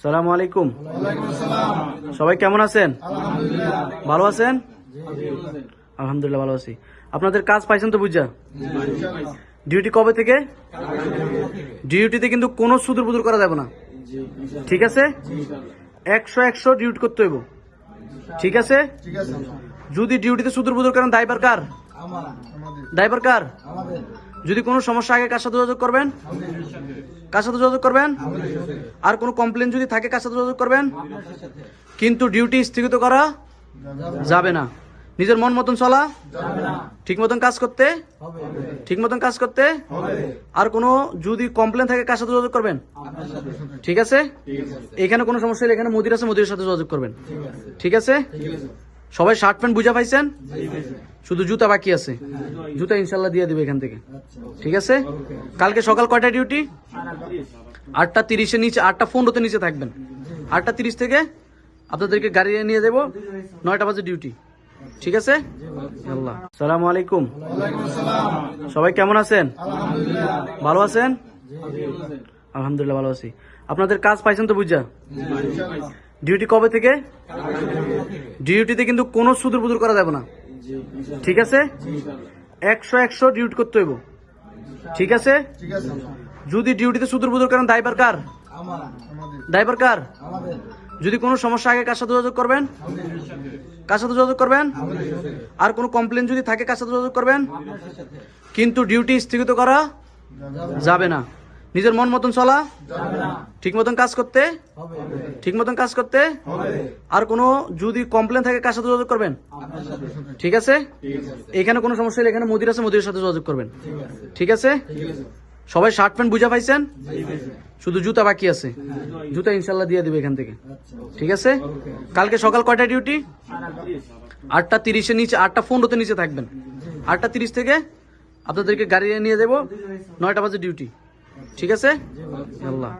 আসসালামু আলাইকুম। সবাই কেমন আছেন? ভালো আছেন? আলহামদুলিল্লাহ ভালো আছি। আপনাদের কাজ পাইছেন তো বুঝা? ডিউটি কবে থেকে? ডিউটিতে কিন্তু কোনো সুদূর বুদুর করা যাবে না, ঠিক আছে? 100 ডিউটি করতে হইব, ঠিক আছে? যদি ডিউটিতে সুদূর বুদুর করেন দায়ভার কার? দায়ভার কার? যদি কোনো সমস্যা আগে কার সাথে যোগাযোগ করবেন? কার সাথে যোগাযোগ করবেন? আর কোনো কমপ্লেন যদি থাকে কার সাথে যোগাযোগ করবেন? কিন্তু ডিউটি স্থগিত করা যাবে না। নিজের মন মতন চলা, ঠিক মতন কাজ করতে, ঠিক মতন কাজ করতে। আর কোনো যদি কমপ্লেন থাকে কার সাথে যোগাযোগ করবেন? ঠিক আছে? এখানে কোনো সমস্যা হলে এখানে মুদির আছে, মুদিরের সাথে যোগাযোগ করবেন, ঠিক আছে? সবাই শার্ট প্যান্ট বুঝা পাইছেন? শুধু জুতা বাকি আছে, জুতা ইনশাল্লাহ দিয়ে দিবে এখান থেকে, ঠিক আছে? কালকে সকাল কয়টা ডিউটি? 8:30-এর নিচে, 8:15-তে নিচে থাকবেন। 8:30 থেকে আপনাদেরকে গাড়ি নিয়ে দেবো, 9টা বাজে ডিউটি, ঠিক আছে? আল্লাহ। আসসালামু আলাইকুম। সবাই কেমন আছেন? ভালো আছেন? আলহামদুলিল্লাহ ভালো আছি। আপনাদের কাজ পাইছেন তো বুঝা? ডিউটি কবে থেকে? ডিউটিতে কিন্তু কোনো সুদূর বুদুর করা যাবে না, ঠিক আছে? 100 ডিউটি করতে হইব, ঠিক আছে? যদি ডিউটিতে সুদূর বুদুর করেন দায়ভার কার? দায়ভার কার? যদি কোনো সমস্যা আগে কার সাথে যোগাযোগ করবেন? কার সাথে যোগাযোগ করবেন? আর কোনো কমপ্লেন যদি থাকে কার সাথে যোগাযোগ করবেন? কিন্তু ডিউটি স্থগিত করা যাবে না। নিজের মন মতন চলা, ঠিক মতন কাজ করতে, ঠিক মতন কাজ করতে। আর কোনো যদি কমপ্লেন থাকে কার সাথে যোগাযোগ করবেন? ঠিক আছে? এখানে কোনো সমস্যা হলে এখানে মুদির আছে, মুদিরের সাথে যোগাযোগ করবেন, ঠিক আছে? সবাই শার্ট প্যান্ট বুঝা পাইছেন? শুধু জুতা বাকি আছে, জুতা ইনশাল্লাহ দিয়ে দিবে এখান থেকে, ঠিক আছে? কালকে সকাল কয়টা ডিউটি? 8:30-এর নিচে, 8:15-তে নিচে থাকবেন। 8:30 থেকে আপনাদেরকে গাড়ি নিয়ে দেবো, 9টা বাজে ডিউটি, ঠিক আছে? আল্লাহ।